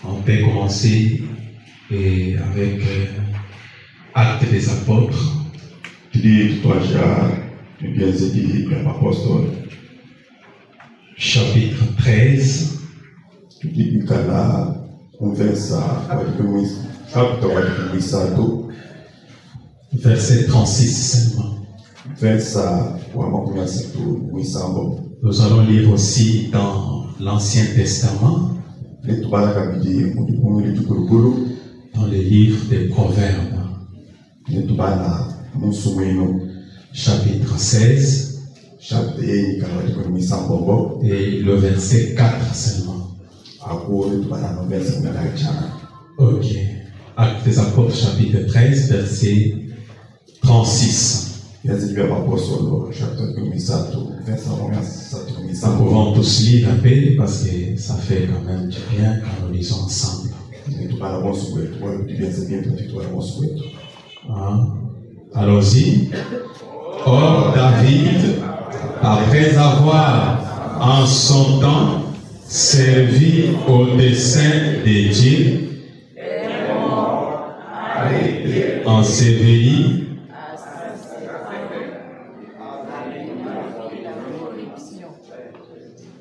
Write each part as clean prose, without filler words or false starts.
On peut commencer avec Actes des Apôtres. Chapitre 13. Verset 36 seulement. Nous allons lire aussi dans l'Ancien Testament, dans les livres des Proverbes. Chapitre 16 et le verset 4 seulement. Ok. Actes des Apôtres, chapitre 13, verset 36. Nous pouvons tous lire un peu parce que ça fait quand même du bien quand nous lisons ensemble. Allons-y. Or David, après avoir en son temps servi au dessein de Dieu, enseveli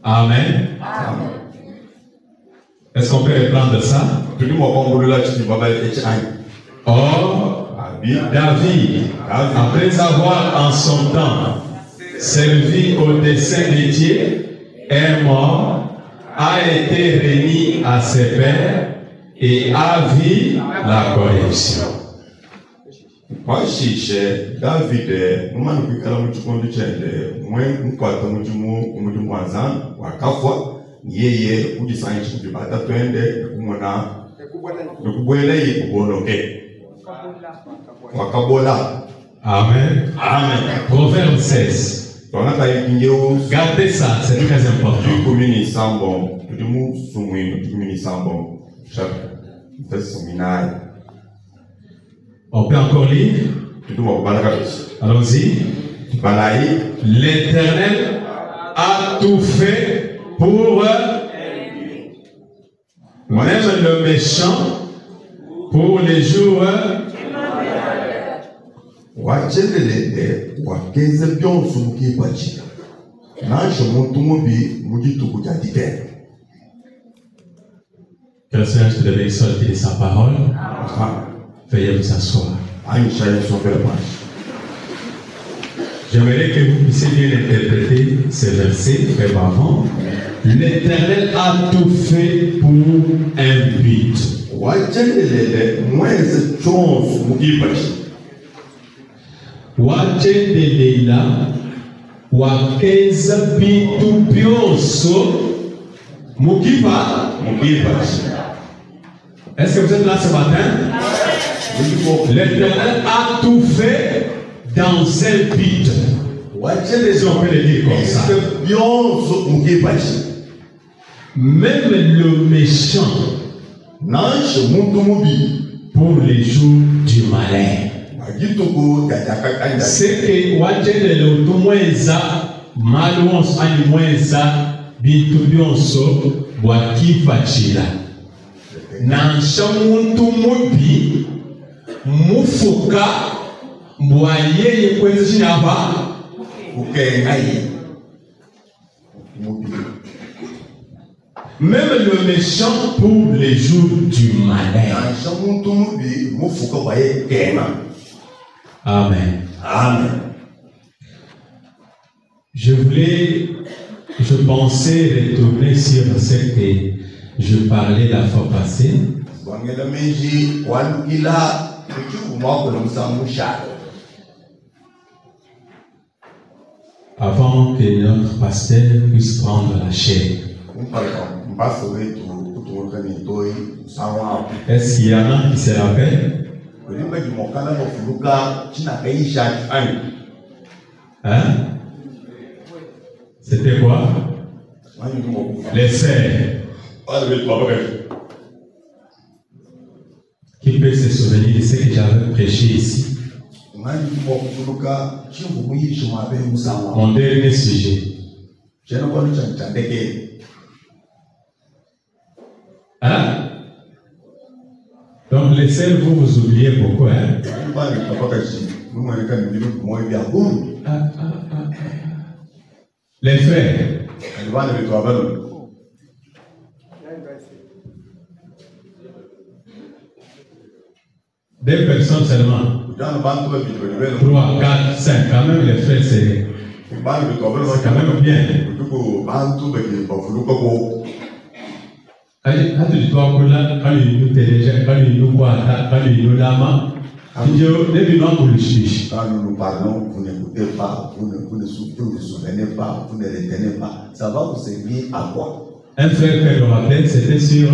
Amen. Amen. Est-ce qu'on peut reprendre ça? Or, David, après avoir en son temps servi au dessein de Dieu, est mort, a été remis à ses pères et a vu la corruption. David, Amen. Amen. Proverbe 16. Gardez ça, c'est très important. On peut encore lire? Allons-y. L'Éternel a tout fait pour même le méchant pour les jours. Que le Seigneur te réveille sortir de sa parole. Veuillez vous asseoir. J'aimerais que vous puissiez bien interpréter ces versets très avant. L'Éternel a tout fait pour un but. Wajendelela wakeza bitu byonso mukipa. Est-ce que vous êtes là ce matin? L'Éternel a tout fait dans un but. Si on peut le dire comme ça. Même le méchant pour les jours du malheur. C'est que Wajele l'automweza maluons animweza bitubionso bwakifachila na nshamuntu mubi mufuka mbwayeye kwezi shinaba ukengaye. Même le méchant pour les jours du malheur. Amen. Amen. Je pensais retourner sur ce que je parlais la fois passée. Avant que notre pasteur puisse prendre la chair. Est-ce qu'il y en a qui se rappellent? Hein? C'était quoi? Les serres. Qui peut se souvenir de ce que j'avais prêché ici? Mon dernier sujet. Hein? Donc les sœurs, vous oubliez beaucoup, hein? Les frères. Deux personnes seulement. 3, 4, 5. Quand même, les frères, c'est quand même bien. Quand nous parlons, vous n'écoutez pas, vous ne souvenez pas, vous ne retenez pas. Ça va vous servir à quoi? Un frère que je me rappelle, c'était sur.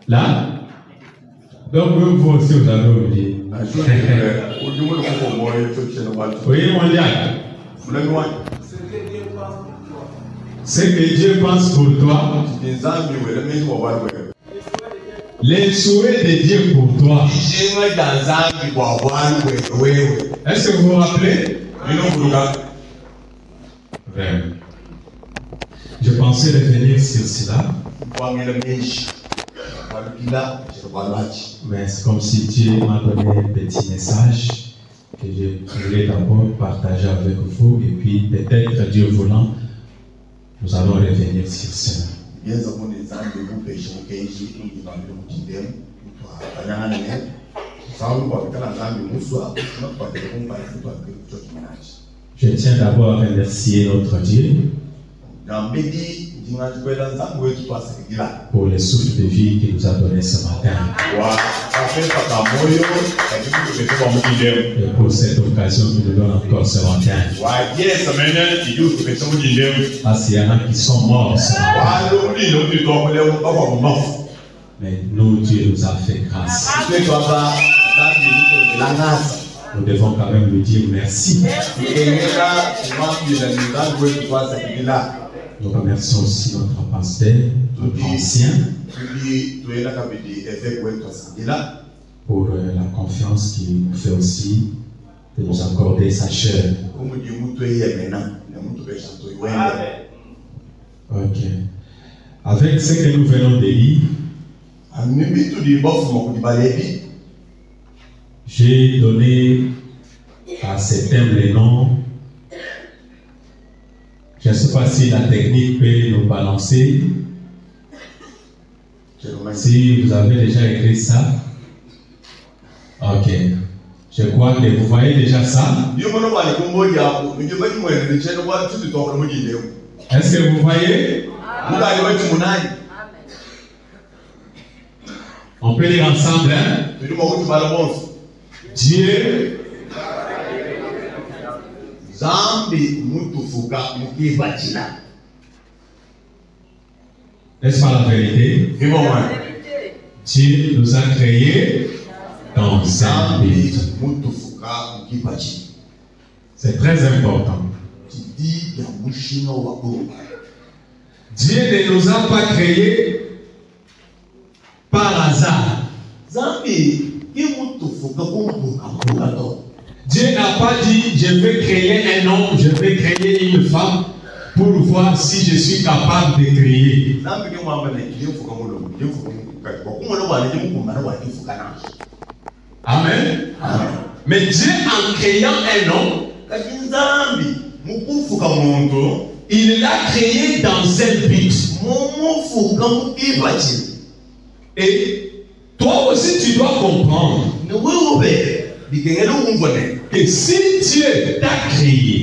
Là. Donc vous aussi vous avez oublié. Oui, mon diable. Ce que Dieu pense pour toi, les souhaits de Dieu pour toi. Est-ce que vous vous rappelez? Vraiment. Je pensais revenir sur cela. Mais c'est comme si Dieu m'a donné un petit message que je voulais d'abord partager avec vous et puis peut-être Dieu voulant, nous allons revenir sur cela. Je tiens d'abord à remercier notre Dieu pour le souffle de vie qu'il nous a donné ce matin. Et pour cette occasion qu'il nous donne encore ce matin. Parce qu'il y en a qui sont morts ce matin. Mais nous, Dieu nous a fait grâce. Nous devons quand même lui dire merci. Nous remercions aussi notre pasteur, notre ancien, pour la confiance qu'il nous fait aussi de nous accorder sa chair. Ok. Avec ce que nous venons de lire, j'ai donné à ces thèmes les noms. Je ne sais pas si la technique peut nous balancer. Si vous avez déjà écrit ça. Ok. Je crois que vous voyez déjà ça. Est-ce que vous voyez? On peut lire ensemble, hein? Dieu n'est-ce pas la vérité? Dieu nous a créés dans un but. C'est très important. Dieu ne nous a pas créés par hasard. Dieu n'a pas dit je vais créer un homme, je vais créer une femme pour voir si je suis capable de créer. Amen. Amen. Mais Dieu en créant un homme, il l'a créé dans un but. Et toi aussi tu dois comprendre que si Dieu t'a créé,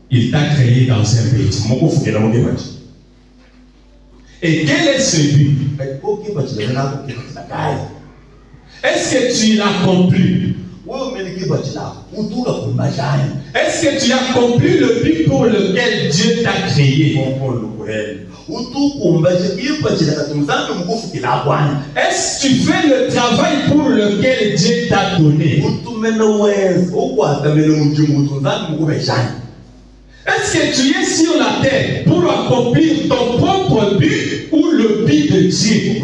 il t'a créé dans un but. Et quel est ce but? Est-ce que tu l'as compris? Est-ce que tu as compris le but pour lequel Dieu t'a créé? Est-ce que tu fais le travail pour lequel Dieu t'a donné? Est-ce que tu es sur la terre pour accomplir ton propre but ou le but de Dieu?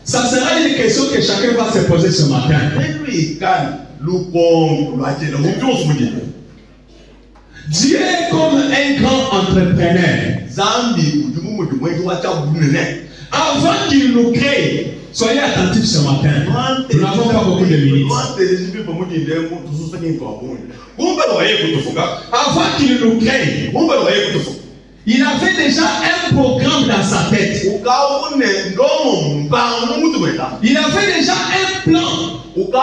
Ça sera une question que chacun va se poser ce matin. Dieu est comme un grand entrepreneur. Avant qu'il nous crée, soyez attentifs ce matin. Nous n'avons pas beaucoup de minutes. Avant qu'il nous crée, il avait déjà un programme dans sa tête. Il avait déjà un plan. Il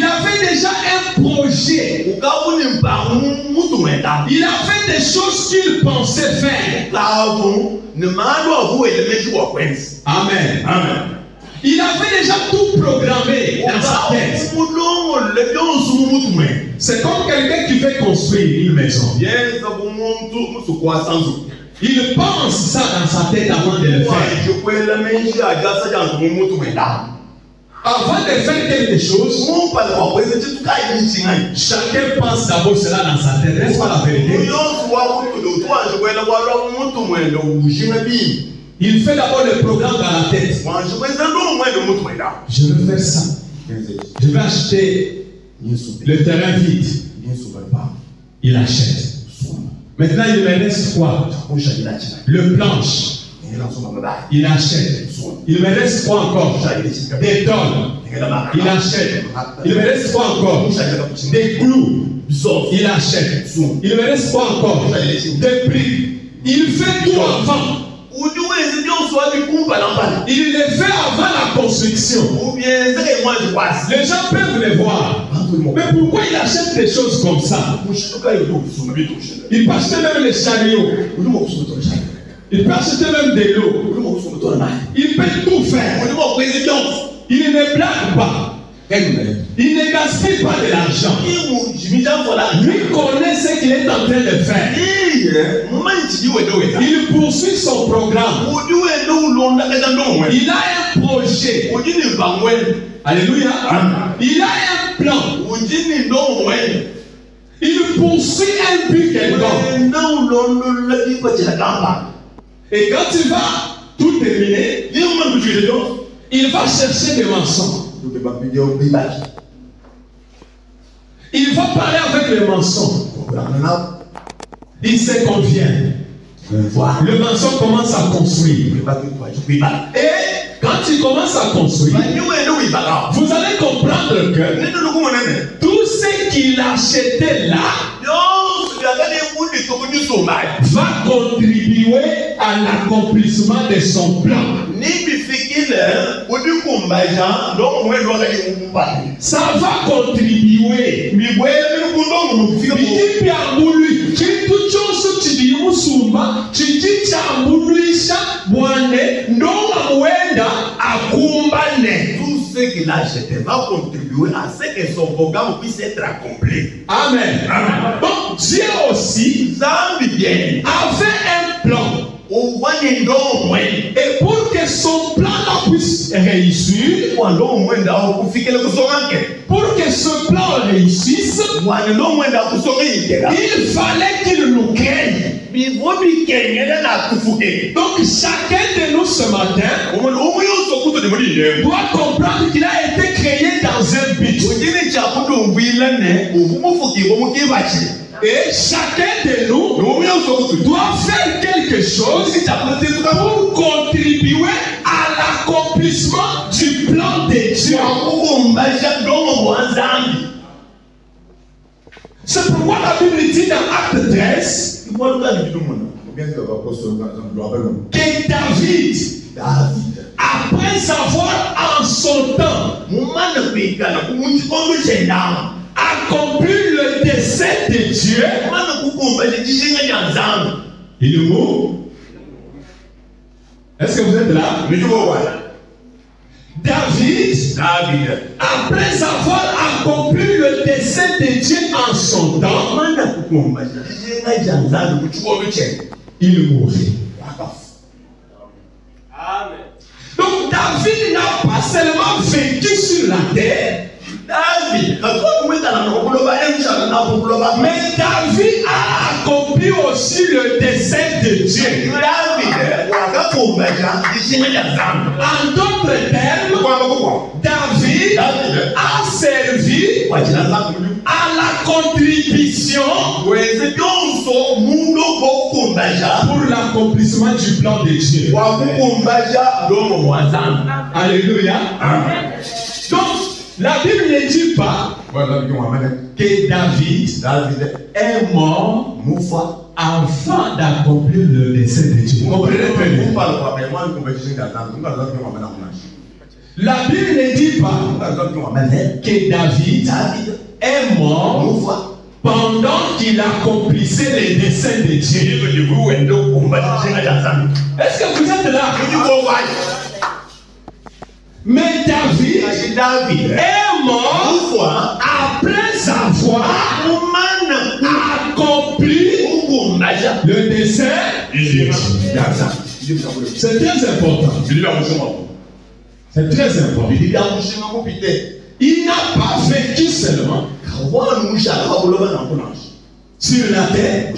avait déjà un projet. Il avait des choses qu'il pensait faire. Amen. Amen. Il avait déjà tout programmé dans sa tête. C'est comme quelqu'un qui veut construire une maison. Il pense ça dans sa tête avant de le faire. Avant de faire quelque chose, chacun pense d'abord cela dans sa tête. N'est-ce pas la vérité? Il fait d'abord le programme dans la tête. Je veux faire ça. Je vais acheter le terrain vide. Il achète. Maintenant, il me reste quoi? Le planche. Il achète. Il me reste quoi encore? Des tonnes. Il achète. Il me reste quoi encore? Des clous. Il achète. Il me reste quoi encore? Des briques. Il fait tout avant. Il le fait avant la construction. Les gens peuvent le voir. Mais pourquoi il achète des choses comme ça? Il peut acheter même les chariots. Il peut acheter même de l'eau. Il peut tout faire. Il ne blague pas. Il ne gaspille pas de l'argent. Lui connaît ce qu'il est en train de faire. Il poursuit son programme. Il a un projet. Alléluia. Il a un plan. Il poursuit un but quelconque. Et quand il va tout terminer, il va chercher des mensonges. Il va parler avec les mensonges. Il se convient. Le mensonge commence à construire. Et quand il commence à construire, vous allez comprendre que tout ce qu'il achetait là va contribuer à l'accomplissement de son plan. Ça va contribuer. Tout ce qu'il a acheté va contribuer à ce que son programme puisse être accompli. Amen. Amen. Donc Dieu aussi avait un plan. Et pour que son plan puisse réussir, pour que ce plan réussisse, il fallait qu'il nous crée. Donc chacun de nous ce matin doit comprendre qu'il a été créé dans un but. Et chacun de nous doit faire quelque chose pour contribuer à l'accomplissement du plan de Dieu. C'est pourquoi la Bible dit dans Acte 13 que David, après avoir en son temps accompli le dessein de Dieu, il est mort. Est-ce que vous êtes là? David, après avoir accompli le dessein de Dieu en son temps, il mourut. Donc David n'a pas seulement vécu sur la terre, mais David a accompli accomplit aussi le dessein de Dieu. En d'autres termes, David a servi à la contribution pour l'accomplissement du plan de Dieu. Alléluia. Donc, la Bible ne dit pas que David est mort afin d'accomplir le dessein de Dieu. Comprenez très bien. La Bible ne dit pas que David est mort pendant qu'il accomplissait les desseins de Dieu. Est-ce que vous êtes là? Mais David est mort après avoir accompli le dessein de Dieu. C'est très important. C'est très important. Il n'a pas vécu seulement sur la terre,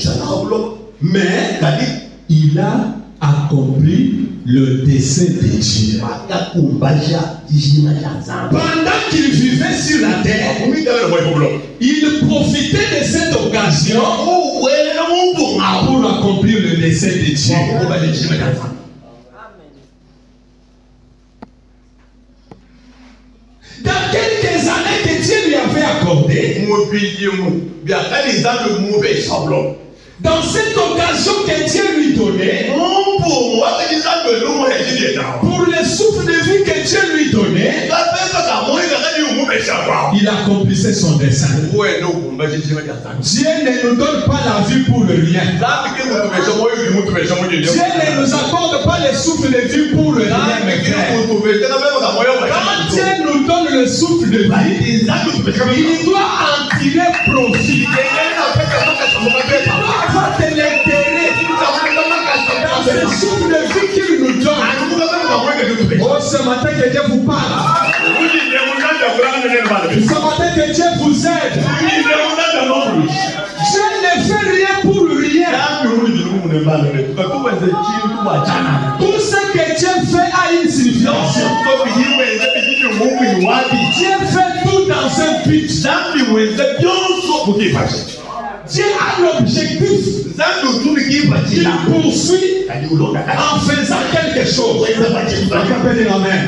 mais il a accompli le dessein de Dieu. Pendant qu'il vivait sur la terre, il profitait de cette occasion pour accomplir le dessein de Dieu. Dans quelques années que Dieu lui avait accordé, dans cette occasion que Dieu lui donnait, pour le souffle de vie que Dieu lui donnait, il accomplissait son dessein. Dieu ne nous donne pas la vie pour le rien. Dieu ne nous accorde pas le souffle de vie pour le rien, mes frères. Quand Dieu nous donne le souffle de vie, il doit en tirer profit. Il doit avoir de l'intérêt dans ce souffle de vie qu'il nous donne. Oh, ce matin que Dieu vous parle. Ce matin que Dieu vous aide. Dieu ne fait rien pour rien. Tout ce que Dieu fait a une signification. Dieu fait tout dans un but. Dieu a l'objectif qu'il poursuit en faisant quelque chose. Amen.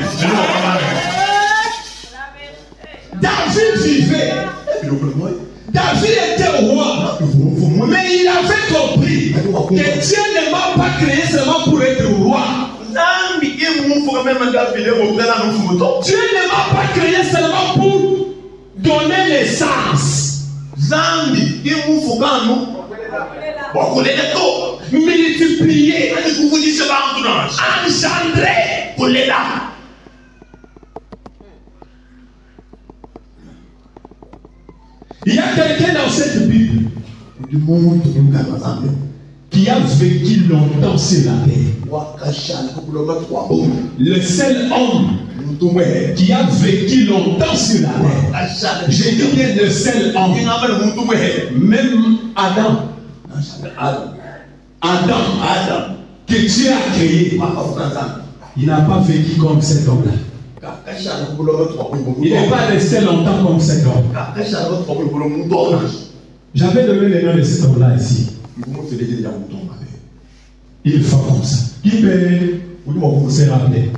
David vivait. David était roi. Mais il avait compris que Dieu ne m'a pas créé seulement pour être roi. Dieu ne m'a pas créé seulement pour donner naissance. Multiplier, engendrer. Il y a quelqu'un dans cette Bible qui a vécu longtemps sur la terre. Le seul homme qui a vécu longtemps sur la terre. J'ai dit bien le seul homme. Même Adam. Adam, que Dieu a créé, il n'a pas vécu comme cet homme-là. Il n'est pas resté longtemps comme cet homme. J'avais donné le nom de cet homme-là ici. Il faut comme ça. Qui peut se rappeler?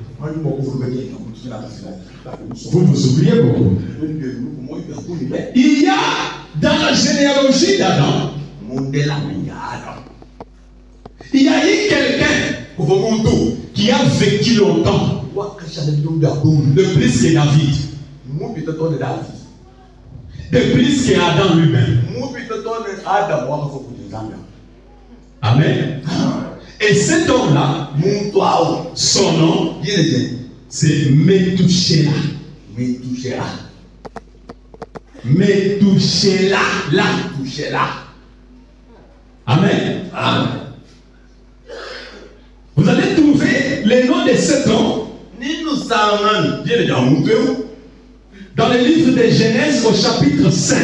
Vous vous oubliez beaucoup. Il y a dans la généalogie d'Adam, il y a eu quelqu'un qui a vécu longtemps, de plus que David, de plus que Adam lui-même. Amen. Et cet homme-là, son nom, c'est Métouchéla. Amen. Vous allez trouver les noms de cet homme dans le livre de Genèse au chapitre 5.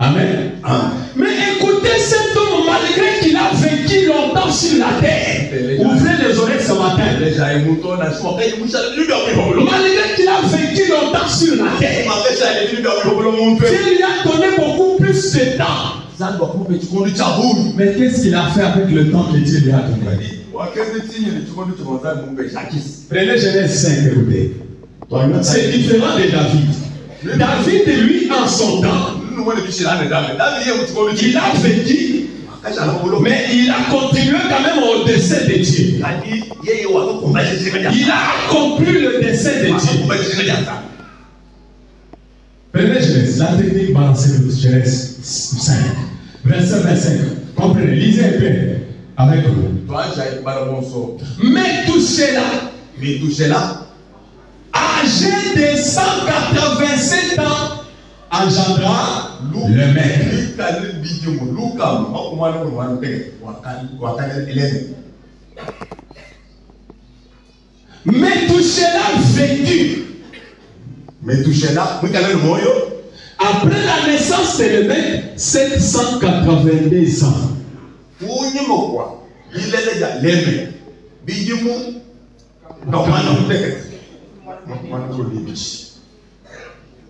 Amen. Mais écoutez cet homme, malgré qu'il a vécu longtemps sur la terre, ouvrez les oreilles ce matin. Malgré qu'il a vécu longtemps sur la terre, Dieu lui a donné beaucoup plus de temps. Mais qu'est-ce qu'il a fait avec le temps que Dieu lui a donné? Prenez Genèse 5, écoutez. C'est différent de David. David, lui, en son temps, il a vécu, mais il a contribué quand même au décès de Dieu. Il a accompli le décès de Dieu. Prenez Genèse, la technique balancée de Genèse 5, verset 25. Comprenez, lisez un peu avec vous. Mais tout cela, âgé de 187 ans, engendra le maître. Mais tout cela vécu. Après la naissance de le maître, 782 ans.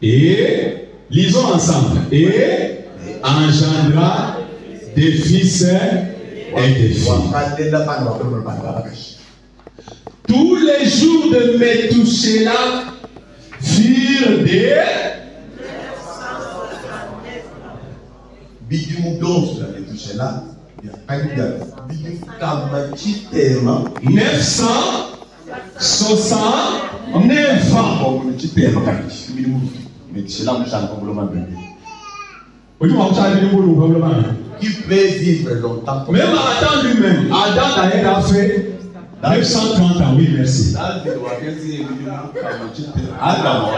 Et lisons ensemble. Et engendra des fils et des filles. Tous les jours de Méthusélah furent des 969 ans. Qui peut vivre longtemps. Même Adam lui-même, Adam d'ailleurs a fait 930 ans, oui merci. Adam,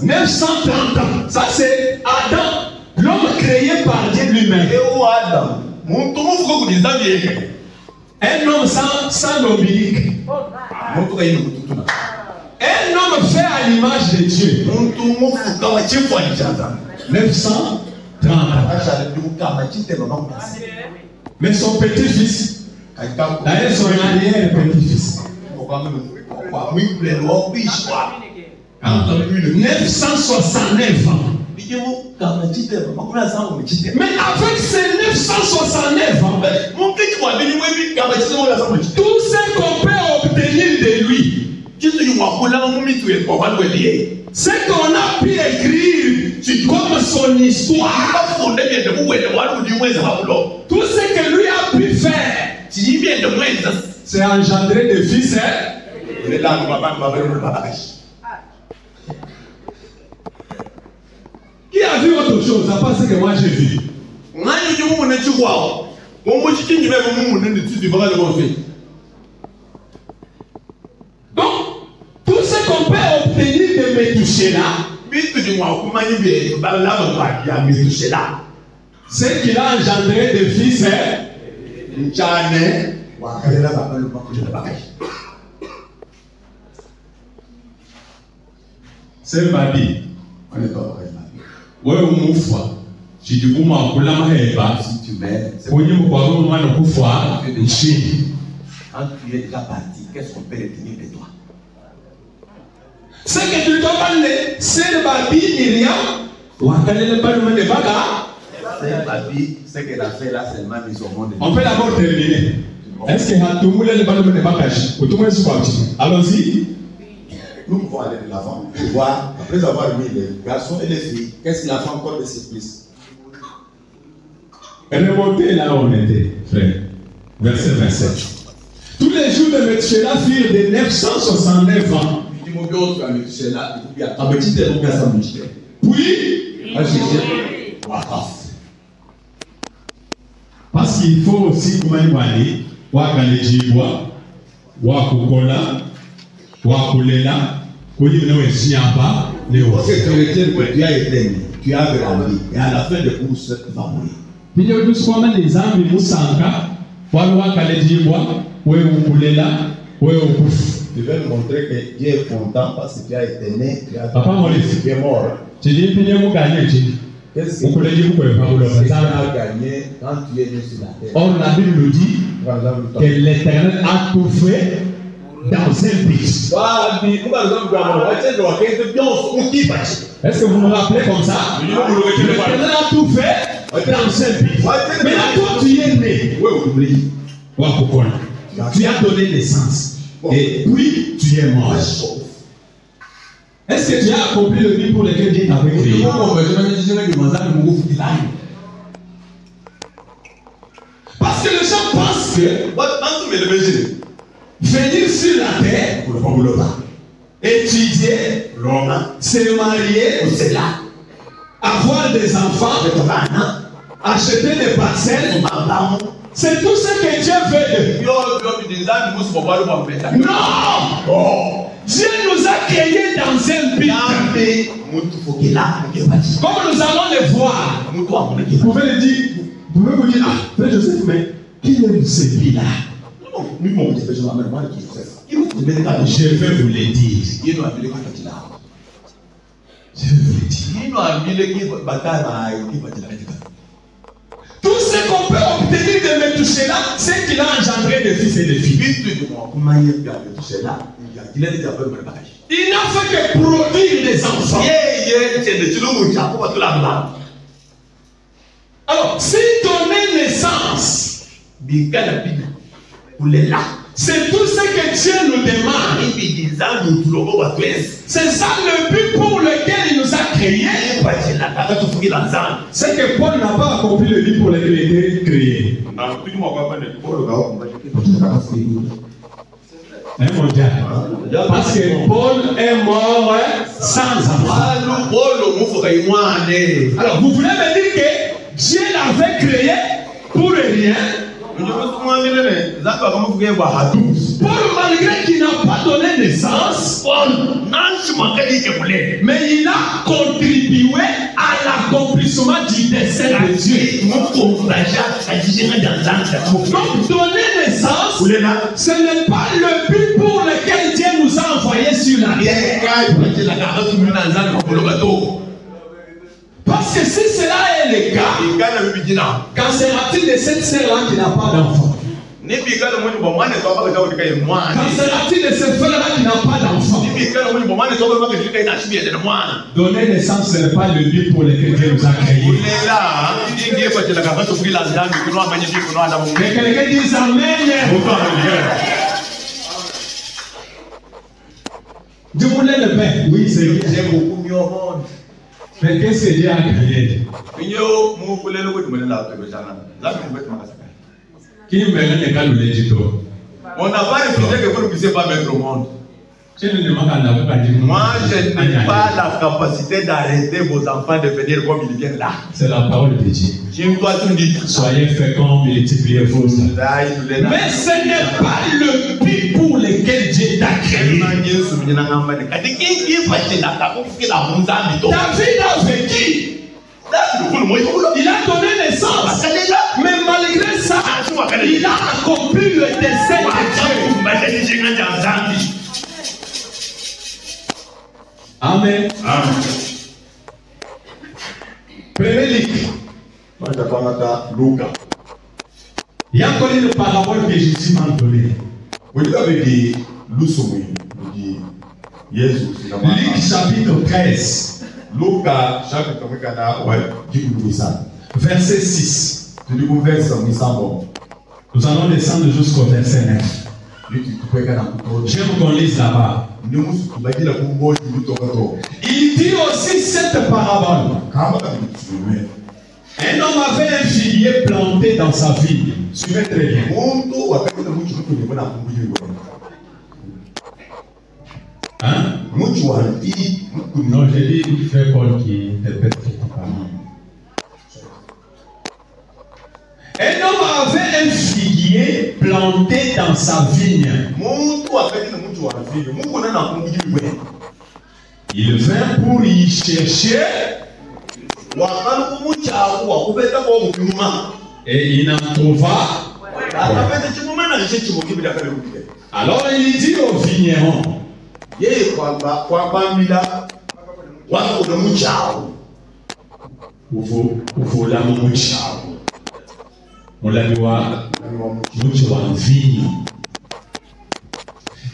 930 ans, ça c'est Adam, l'homme créé par Dieu lui-même. Un homme sans ombilique. Un homme fait à l'image de Dieu. 930 ans. Mais son petit-fils, d'ailleurs son arrière-petit-fils, 969 ans. Mais avec ces 969 ans, tout ce qu'on peut obtenir de lui, ce qu'on a pu écrire comme son histoire, tout ce que lui a pu faire, c'est engendrer des fils. Qui a vu autre chose à part ce que moi j'ai vu? Donc, tout ce qu'on peut obtenir de Méthusélah, c'est qu'il a engendré des fils. C'est Babi. On n'est pas vrai. Ouais, on m'ouvre. Si tu veux m'appeler, Si tu mets, quand tu es déjà parti, qu'est-ce qu'on peut retenir de toi? Ce que tu dois parler, c'est le Babi, Myriam. Ce qu'elle a fait là, c'est le mal mis au monde. On peut d'abord terminer. Est-ce que tout le monde est le bagage? Allons-y. Nous pouvons aller de l'avant. Voir, après avoir mis les garçons et les filles, qu'est-ce qu'il a fait encore de surprise? Remontez là où on était, frère. Verset 27. Tous les jours de Méthusélah furent de 969 ans. Puis, parce qu'il faut aussi Wakulela, tu as été, tu as grandi, et à la fin de course, tu vas mourir. devais nous montrer que Dieu est content parce que tu as été né, tu Papa Maurice, es mort. tu dis que vous gagnez. Qu'est-ce Vous pouvez dire que vous tu as gagné quand tu es né sur la terre? Or, la Bible nous dit que l'Éternel a tout fait dans un but. Est-ce que vous me rappelez comme ça? L'Éternel a tout fait dans un but. Mais là, toi, tu es né. Tu as donné naissance. Et puis, tu es mort. Est-ce que tu as accompli le but pour lequel Dieu t'avait créé? Parce que les gens pensent que venir sur la terre, étudier, se marier, avoir des enfants, acheter des parcelles, c'est tout ce que Dieu veut. Non! Dieu nous a créés dans un but. Comme nous allons le voir, vous pouvez le dire, vous pouvez vous dire, ah, Frère Joseph, mais qui est ce but-là? Je vais vous le dire. Je vais vous le dire. Tout ce qu'on peut obtenir de Métouchéla, c'est qu'il a engendré des fils et des filles. Il n'a fait que produire des enfants. Alors, si donner naissance, c'est tout ce que Dieu nous demande. C'est ça le but pour lequel il nous a créés. C'est que Paul n'a pas accompli le but pour lequel il était créé. Parce que Paul est mort sans enfant. Alors vous voulez me dire que Dieu l'avait créé pour rien? Paul, malgré qu'il n'a pas donné naissance, mais il a contribué à l'accomplissement du dessein de Dieu. Donc donner naissance, ce n'est pas le but pour lequel Dieu nous a envoyés sur la terre. Parce que si cela est le cas, qu'en sera-t-il de cette sœur-là qui n'a pas d'enfant? Qu'en sera-t-il de ce frère-là qui n'a pas d'enfant? Donner naissance, ce n'est pas le but pour lequel Dieu nous a créés. Que quelqu'un dise Amen. Dieu voulait le pain. Oui, c'est bien. J'ai beaucoup mieux au monde. Mais qu'est-ce que Dieu a créé? Qui me met le cas de l'édito? On n'a pas refusé que vous ne puissiez pas mettre au monde. Moi, je n'ai pas la capacité d'arrêter vos enfants de venir comme ils viennent là. C'est la parole de Dieu. Soyez féconds, multipliez-vous. Mais ce n'est pas le but pour lequel Dieu t'a créé. David a vécu. Il a donné naissance. Mais malgré ça, il a accompli le dessein de Dieu. Amen. Amen. Premier livre. Il y a encore une parabole que Jésus m'a donnée. Luc chapitre 13. Verset 6. Nous allons descendre jusqu'au verset 9. J'aime qu'on lise là-bas. Il dit aussi cette parabole. Un homme avait un figuier planté dans sa vigne. Suivez très bien. Hein? Non, j'ai dit il fait Paul qui interprète cette parole. Un homme avait un figuier planté dans sa vigne. Il vint pour y chercher et il n'en trouva pas. Alors il dit au vigneron,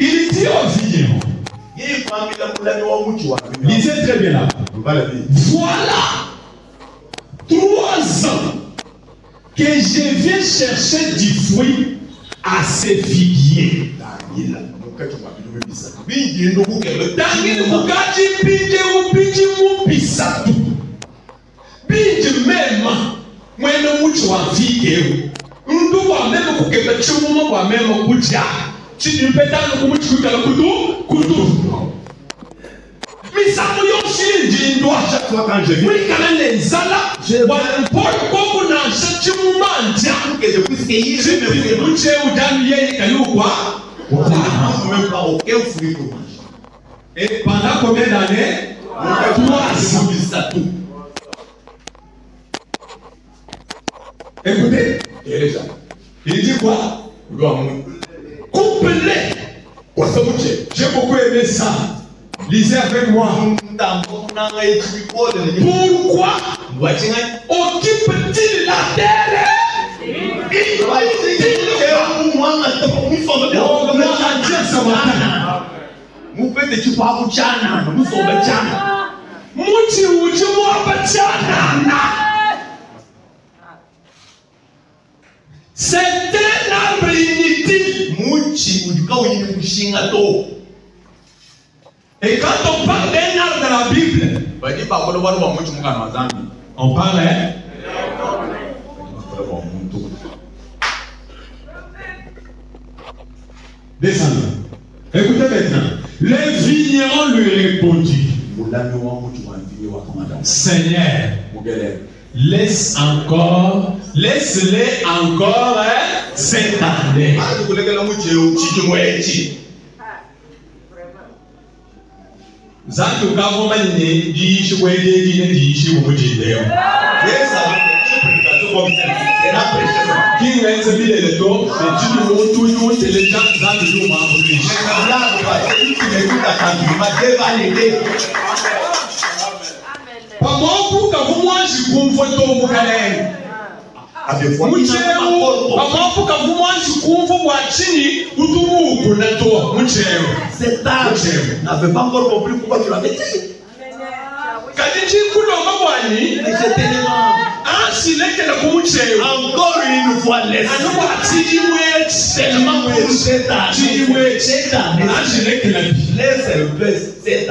il dit au vigneron, lisez très bien là. Voilà 3 ans que je viens chercher du fruit à ces figuiers. Chaque fois quand je viens, et pendant combien d'années? 3 ans. Écoutez, il dit quoi? Coupe-les. J'ai beaucoup aimé ça. Lisez avec moi. Pourquoi occupe-t-il la terre? C'est un arbre inutile. Et quand on parle d'un arbre dans la Bible, on parle descendons. Écoutez maintenant. Le vigneron lui répondit, Seigneur, laisse-les encore cette année. Zanto government ne diishi wedeji ne diishi umujideo. King wenze bile leto ne chini wotu ni woteleza zanto yuma amulishi. Pamoku kavumwanshi kumfoto mukalenge. Cet arbre n'avait pas encore compris pourquoi tu l'avais dit. Encore une fois, cette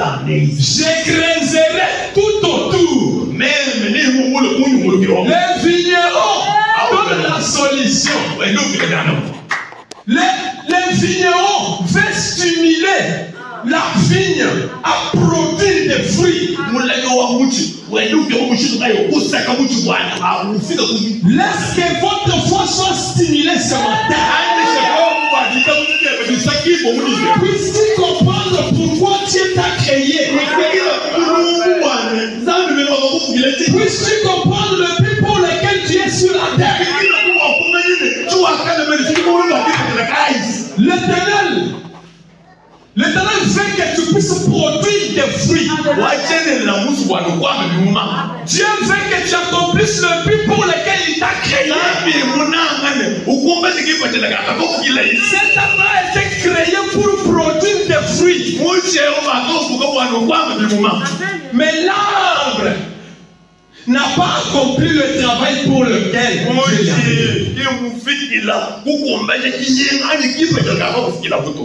année. J'écraiserai tout autour. Même les vignerons donnent la solution. Les vignerons veulent stimuler la vigne à produire des fruits. Laisse que votre foi soit stimulée ce matin. Puisses-tu comprendre pourquoi Dieu t'a créé? Puisses-tu comprendre le but pour lequel tu es sur la terre? L'Éternel veut que tu puisses produire des fruits. Dieu veut que tu accomplisses le but pour lequel il t'a créé. Cet arbre a été créé pour produire des fruits. Mais l'arbre n'a pas accompli le travail pour lequel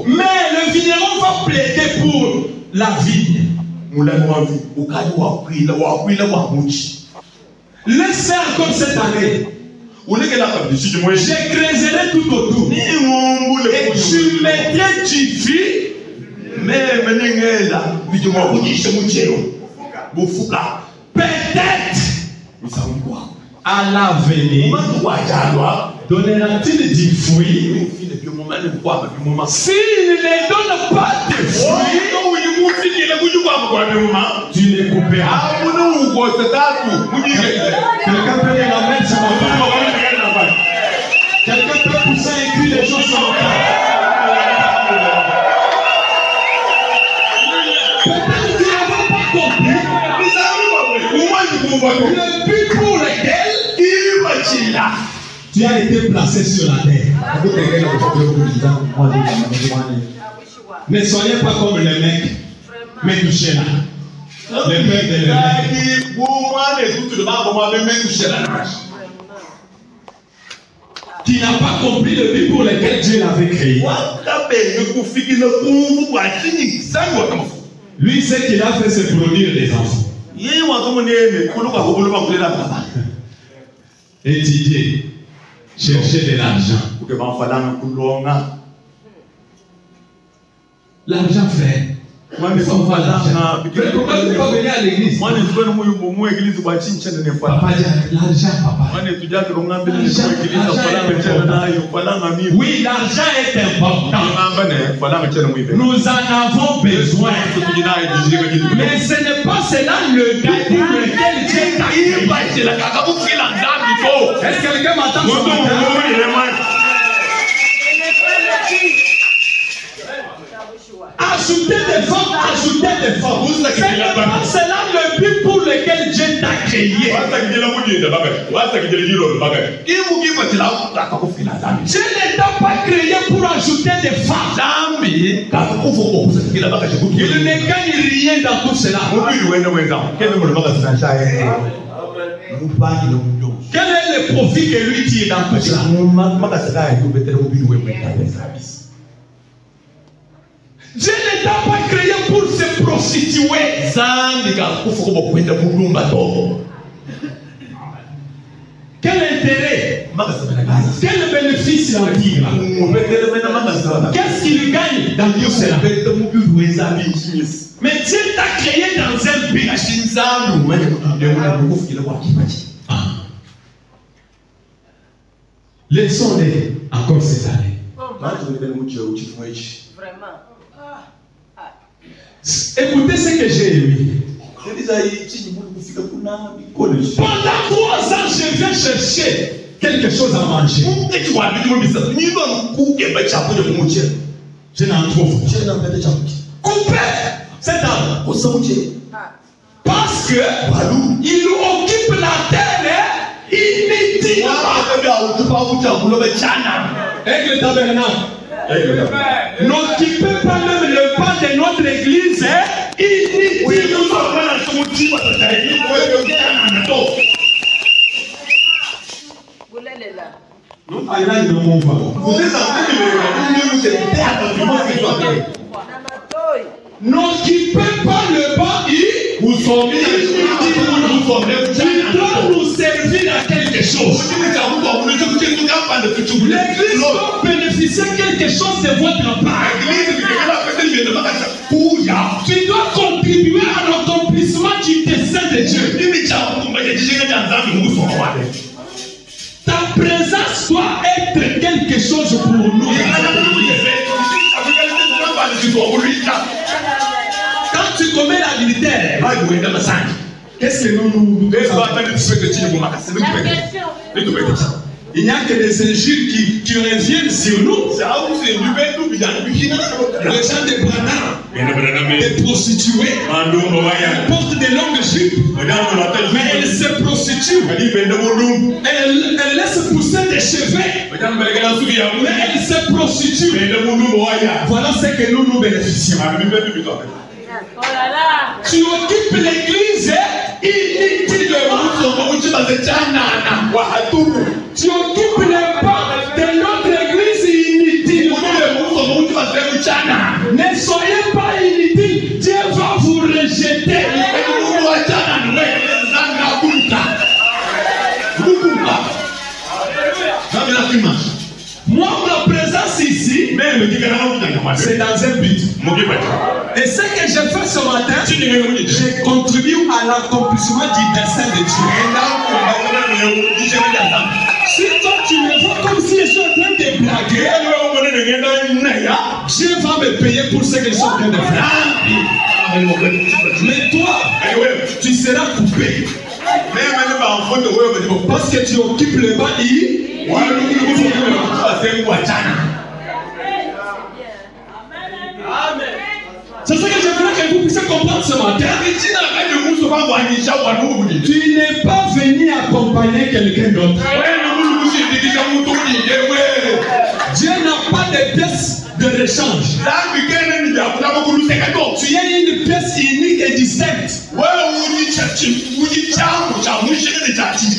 mais le vigneron va plaider pour la vigne. Laisse faire comme cette année. J'écraiserai tout autour. Et tu mettrais du fil. Peut-être à l'avenir donnera-t-il du fruit. S'il ne donne pas de fruits, tu les couperas. Quelqu'un peut les remettre sur mon. Quelqu'un peut pousser et écrire des choses sur mon. Le but pour lequel tu as été placé sur la terre. Ne soyez pas comme les mecs, mais touchez là. Les mecs de qui n'a pas compris le but pour lequel Dieu l'avait créé. Lui, ce qu'il a fait, c'est produire des enfants. Étudier, chercher de l'argent. L'argent, frère. Pourquoi tu ne peux pas venir à l'église? Papa dit l'argent, papa. Oui, l'argent est important. Nous en avons besoin. Mais ce n'est pas cela le but pour lequel Dieu t'a créé. Est-ce que quelqu'un m'attend ce matin? Ajouter des femmes, ajouter des femmes. C'est là le but pour lequel Dieu t'a créé. Dieu ne t'a pas créé pour ajouter des femmes. Il ne gagne rien dans tout cela. Quel est le profit que lui tire dans tout cela? Dieu ne t'a pas créé pour se prostituer. Quel intérêt? Quel bénéfice il en tire? Qu'est-ce qu'il gagne dans tout cela? Mais Dieu t'a créé dans un but. Laissons-les encore ces années. Vraiment. Écoutez ce que j'ai aimé. Pendant 3 ans, je viens chercher quelque chose à manger. Je n'en trouve pas. Coupez cet arbre. Parce que il occupe la terre inutilement. Avec le tabernacle. N'occupez pas même le pas de notre église inutilement. N'occupez pas le banc qui doit nous servir à quelque chose. L'église doit bénéficier quelque chose de votre part. Tu dois contribuer à l'accomplissement du dessein de Dieu. Ta présence doit être quelque chose pour nous. Quand tu commets l'adultère, qu'est-ce que nous il n'y a que des injures qui reviennent sur nous. Les gens des branards, des prostituées, portent des longues jupes, mais elles se prostituent. Elles laissent pousser des cheveux, mais elles se prostituent. Voilà ce que nous bénéficions. Oh là là. Tu occupes l'église inutilement. Tu occupes les pas de notre église inutilement. Ne soyez pas inutiles. Dieu va vous rejeter. Moi, ma présence ici, c'est dans un but. Et ce que j'ai fait ce matin, j'ai contribué à l'accomplissement du dessein de Dieu. Si toi tu me vois comme si je suis en train de blaguer, Dieu va me payer pour ce que je suis en train de faire. Mais toi, tu seras coupé. Parce que tu occupes le banc. C'est ce que je voulais que vous puissiez comprendre ce matin. Tu n'es pas venu accompagner quelqu'un d'autre. Dieu n'a pas de pièces de rechange. Tu es une pièce unique et distincte.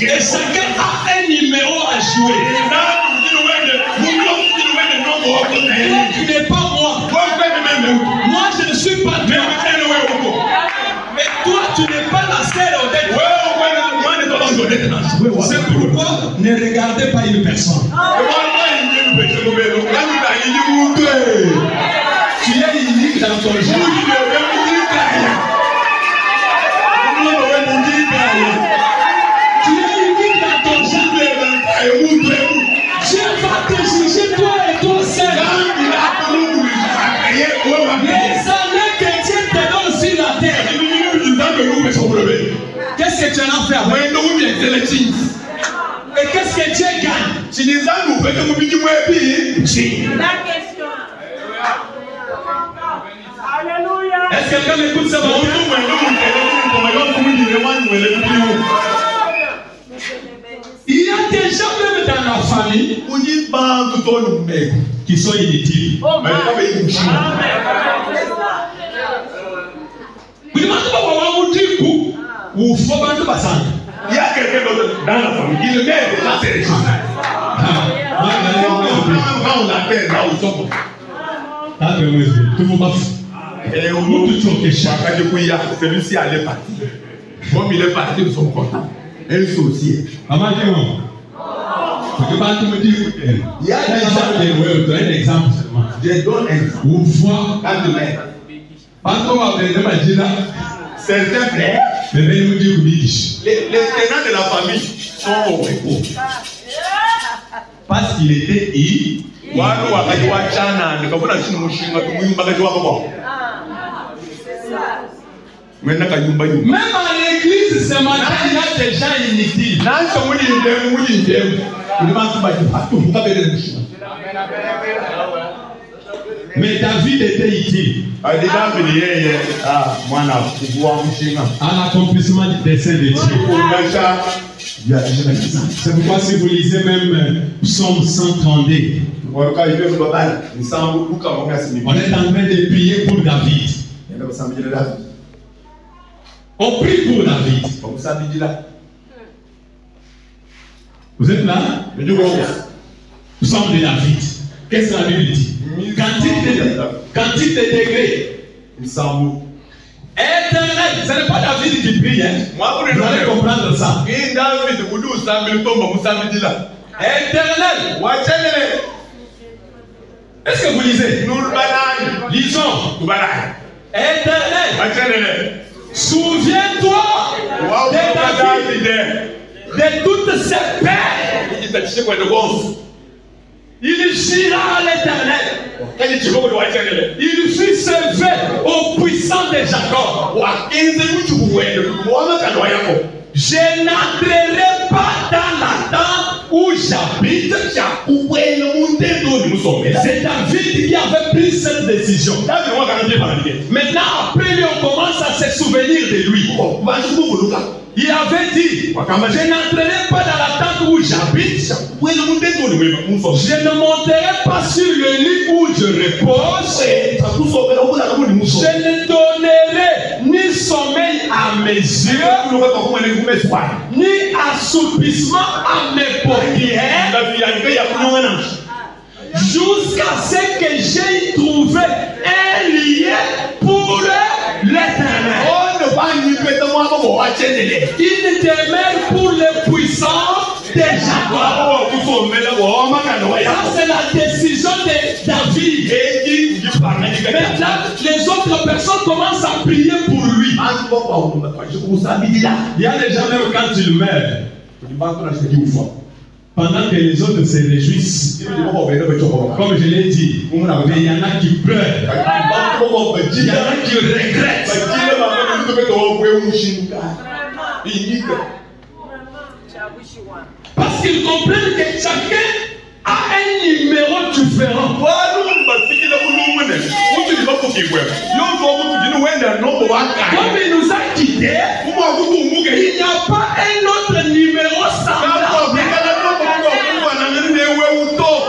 Et chacun a un numéro à jouer. Tu n'es pas moi. Moi, je ne suis pas toi. Mais toi, tu n'es pas la seule Odette. C'est pourquoi ne regardez pas une personne. Tu es unique dans ton genre. Tu es unique dans ton genre. Dieu va te juger toi et toi seul. Les années que Dieu te donne sur la terre. Qu'est-ce que tu en as fait avec? Et qu'est-ce que Dieu gagne? La question. Alléluia. Est-ce que quelqu'un m'écoute ce matin? Il y a des gens même dans la famille qui sont inutiles. Il y a quelqu'un d'autre dans la famille. Il le met là, c'est les choses. Celui-ci allait partir. Comme il est parti, ils sont contents. Un saucier. Il y a un exemple seulement. Je donne un exemple. Une fois, certains frères, les tenants de la famille sont au repos. Parce qu'il était même à l'église ce matin, il y a des gens inutiles. Mais David était utile à l'accomplissement du dessein de Dieu. C'est pourquoi si vous lisez même Psaume 132, on est en train de prier pour David. On prie pour David. Vous êtes là? Psaume de David. Qu'est-ce que la Bible dit? Cantique de degrés. Éternel, ce n'est pas David qui prie, hein? Vous allez comprendre ça. Éternel, est-ce que vous lisez? Lisons. Éternel, souviens-toi de David, de toutes ses peines. Il jura à l'Éternel. Il fut servi au puissant de Jacob. Je n'entrerai pas dans la tente où j'habite. C'est David qui avait pris cette décision. Maintenant, après lui, on commence à se souvenir de lui. Il avait dit, je n'entrerai pas dans la tente où j'habite. Je ne monterai pas sur le lit où je repose. Je ne donnerai ni sommeil à mes yeux, ni assoupissement à mes paupières, jusqu'à ce que j'aie trouvé un lien pour l'Éternel. Une demeure pour les puissants de Jacob. Ça, c'est la décision de David. Maintenant, les autres personnes commencent à prier pour lui. Il y a des gens, même quand il meurt, pendant que les autres se réjouissent, comme je l'ai dit, il y en a qui pleurent, il y en a qui regrettent. Parce qu'ils comprennent que chacun a un numéro différent. Comme il nous a quittés, il n'y a pas un autre numéro semblable.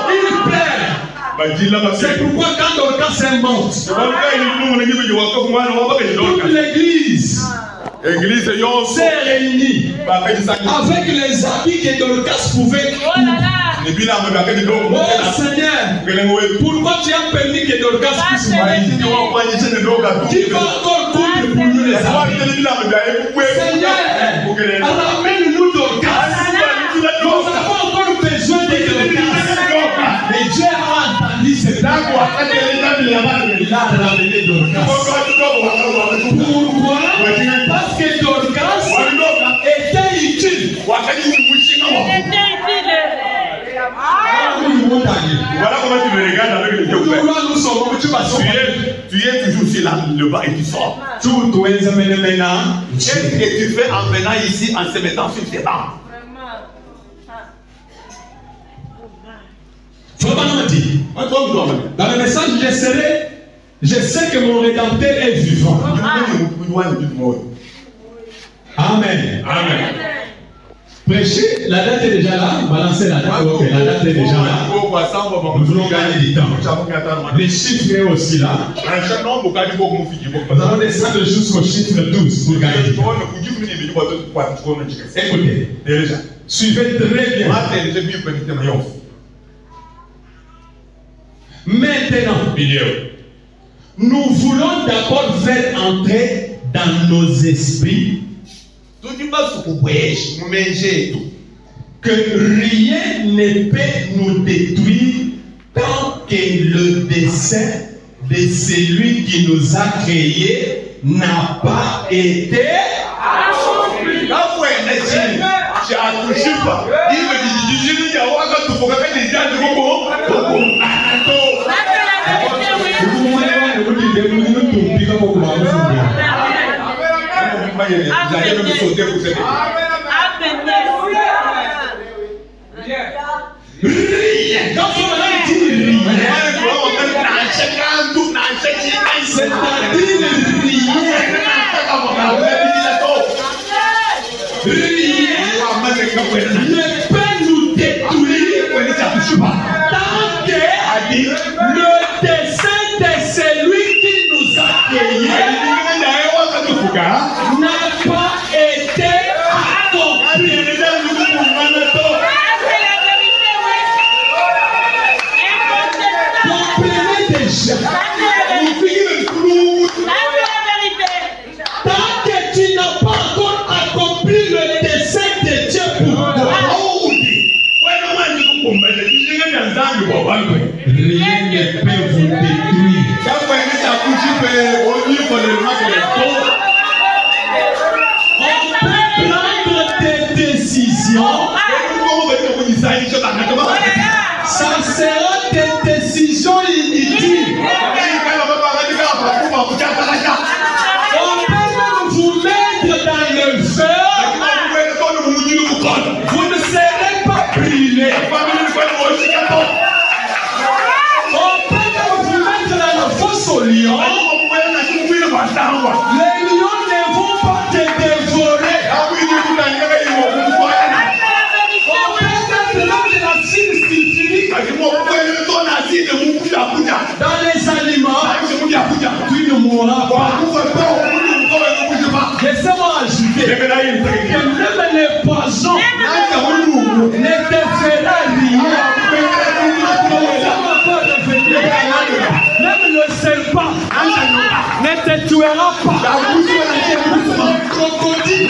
Il pleure. C'est pourquoi quand Dorcas est morte, toute l'église s'est réunie avec les habits que Dorcas pouvait. Oh Seigneur, pourquoi tu as permis que Dorcas puisse mourir? Qui va encore coudre pour nous les habits? Seigneur, ramène-nous Dorcas. Nous avons encore besoin de Dorcas. Et Dieu a entendu ce temps. Il a ramené Dorcas. Pourquoi? Parce que Dorcas était utile. Voilà comment tu me regardes avec le cœur ouvert. Tu es toujours sur le bas et tu sors. Qu'est-ce que tu fais en venant ici en se mettant sur tes bancs? Dans le message, je sais que mon Rédempteur est vivant. Amen. Amen. Prêcher, la date est déjà là. Balancez la date. Ok, la date est déjà là. Nous voulons gagner du temps. Les chiffres sont aussi là. Nous allons descendre jusqu'au chiffre 12 pour gagner du temps. Écoutez, suivez très bien. Maintenant, nous voulons d'abord faire entrer dans nos esprits que rien ne peut nous détruire tant que le dessein de celui qui nous a créés n'a pas été accompli. J'allais même sauter pour cette équipe. Rien. Quand on a dit rien, c'est-à-dire rien ne peut nous détruire tant que le dessein de celui qui nous a créés n'a pas été accompli. Comprenez déjà. Tant que tu n'as pas encore accompli le dessein de Dieu pour toi, rien ne peut vous détruire. Prendre des décisions, ça sera des décisions inutiles. On peut vous mettre dans le feu, vous ne serez pas brûlés. On peut vous mettre dans la fosse aux lions, les lions ne vont pas te dévorer. Dans les aliments, tu ne mourras pas. Laissez-moi ajouter que même les poisons ne te fera rien. Même le serpent ne te tuera pas. Le crocodile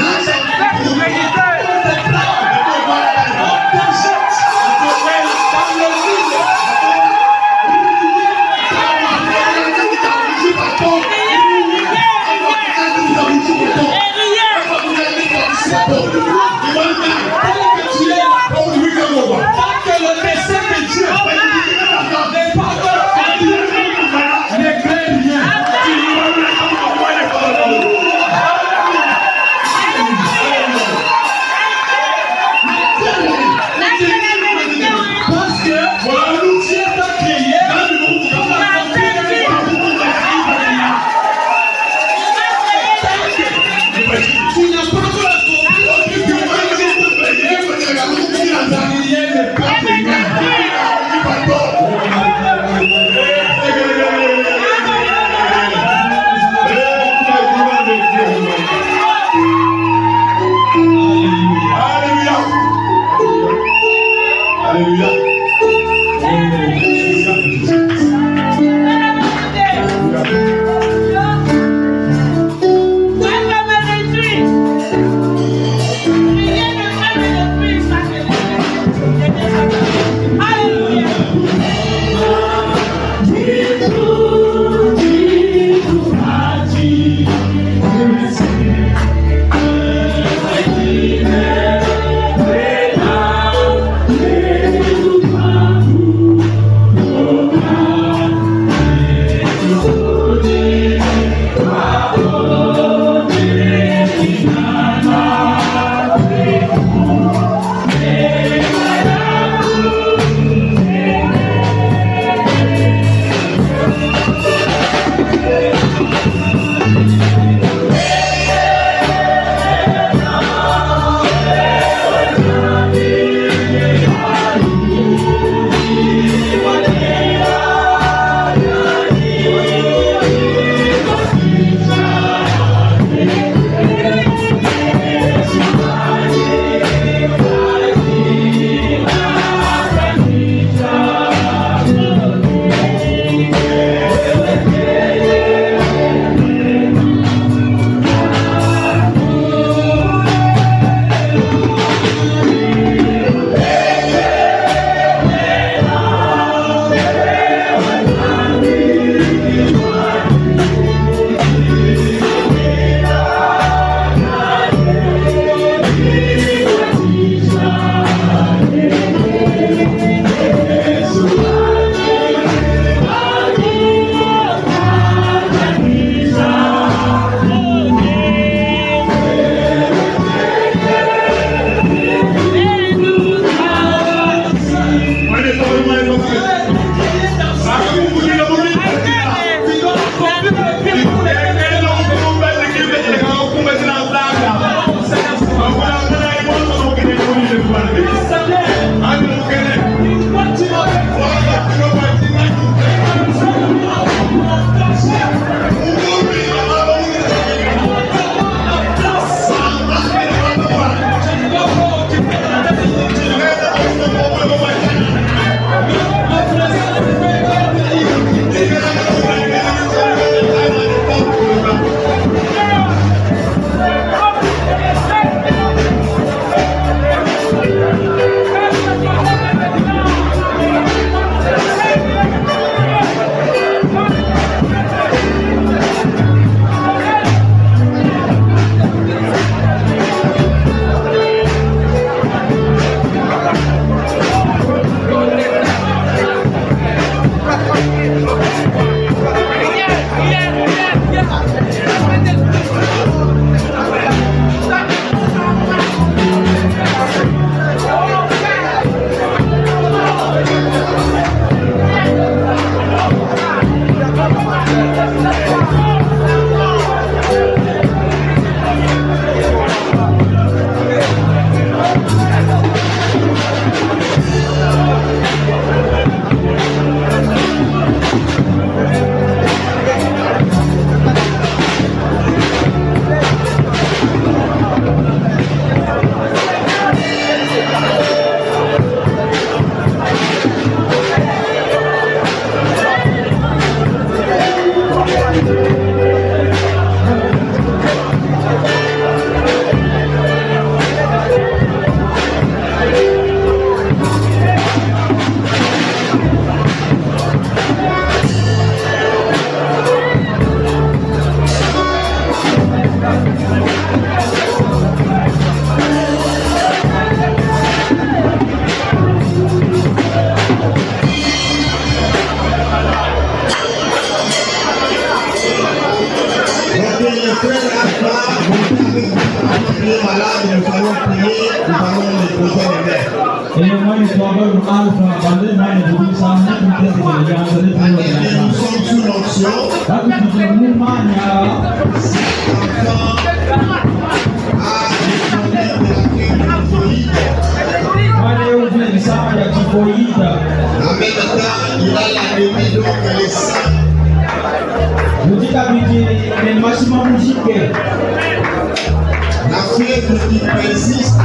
La fièvre qui persiste.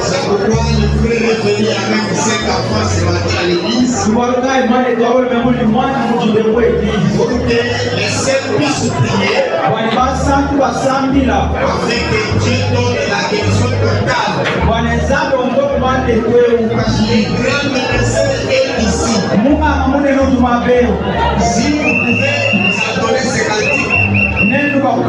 C'est pourquoi le frère est venu avec 5 enfants ce matin à l'église. Pour que les saints puissent prier. Afin que Dieu donne la guérison totale. Les grands médecins est ici. Si vous pouvez nous adonner ces cantiques. Oh,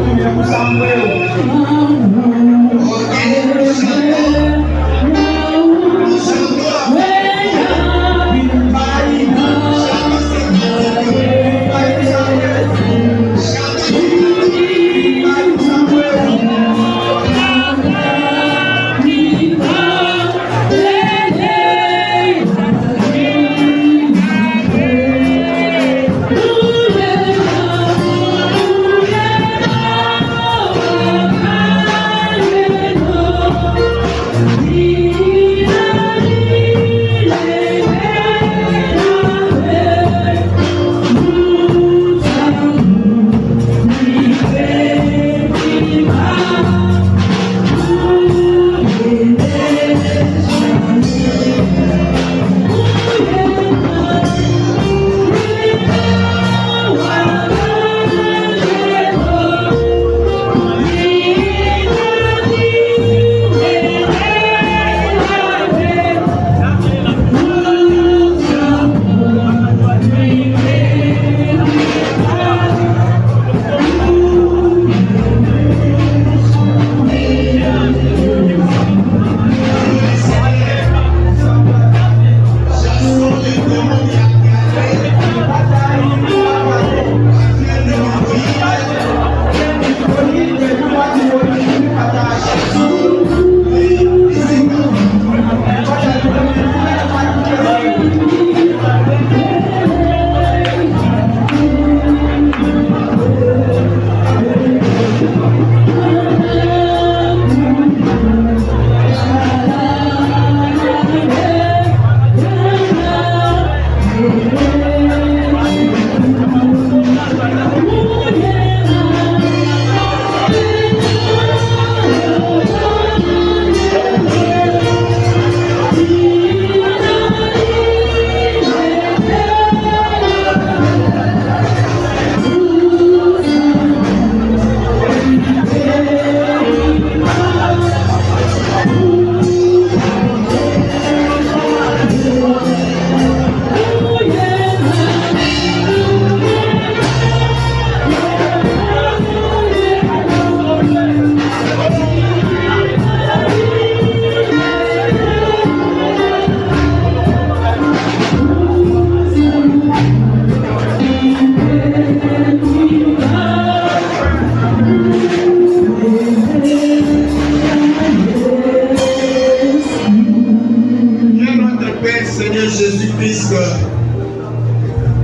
Seigneur Jésus-Christ,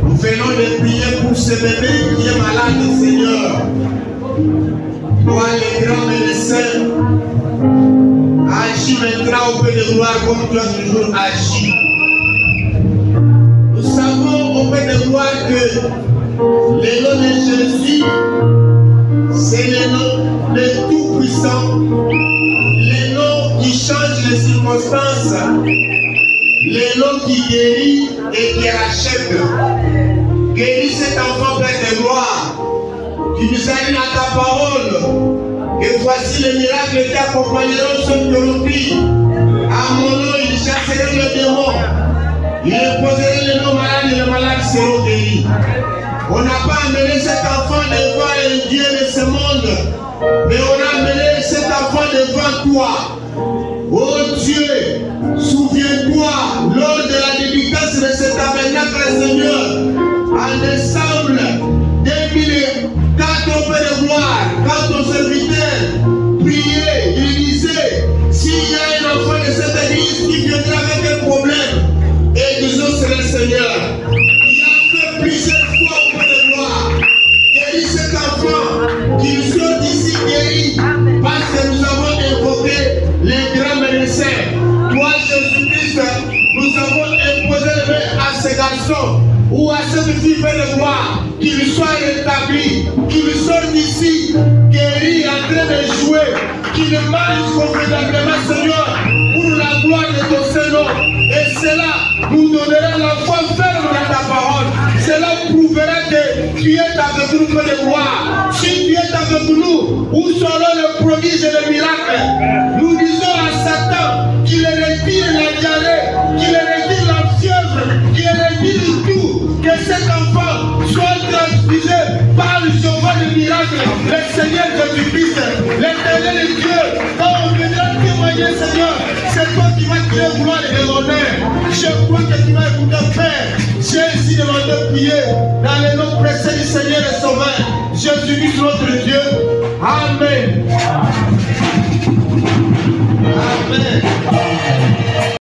nous venons de prier pour ce bébé qui est malade, Seigneur. Toi, le grand médecin, agis maintenant au peu de gloire comme tu as toujours agi. Nous savons au peu de gloire que le nom de Jésus, c'est le nom de Tout-Puissant, le nom qui change les circonstances, le nom qui guérit et qui rachète. Guéris cet enfant plein de gloire. Tu nous as dit dans ta parole. Et voici les miracles qui accompagneront ceux qui ont pris. À mon nom, ils chasseront les démons. Ils reposeront les noms malades et les malades seront guéris. On n'a pas amené cet enfant devant un Dieu de ce monde, mais on a amené cet enfant devant toi. Oh Dieu, souviens-toi, lors de la dédicace de cet tabernacle, Seigneur, en décembre 2004, au Père de gloire, quand ton serviteur priait, il disait, s'il y a un enfant de cette église qui viendra avec un problème, et disons c'est le Seigneur. Il a fait plusieurs fois au Père de gloire. Guéris cet enfant, qu'il soit d'ici guéri, parce que nous avons invoqué les grands médecins. Toi, Jésus-Christ, nous avons imposé les mains à ces garçons ou à cette fille de gloire, qu'il soit rétabli, qu'il sorte d'ici guéri, en train de jouer, qu'il mange convenablement, Seigneur, pour la gloire de ton Seigneur. Et cela nous donnera la foi ferme dans ta parole. Cela prouvera que tu es avec nous, Père de gloire. Si tu es avec nous, où seront les prodiges et les miracles? Nous disons à Satan qu'il retire la diarrhée, qu'il retire la fièvre, qu'il retire tout, que cet enfant soit transfusé par le cheval de miracle, le Seigneur Jésus-Christ, l'éternel Dieu. Quand on viendra témoigner, Seigneur, c'est toi qui vas tirer gloire et l'honneur. Je crois que tu vas écouter, Père. J'ai ici demandé prier dans le nom précieux du Seigneur et Sauveur, Jésus-Christ notre Dieu. Amen. Amen.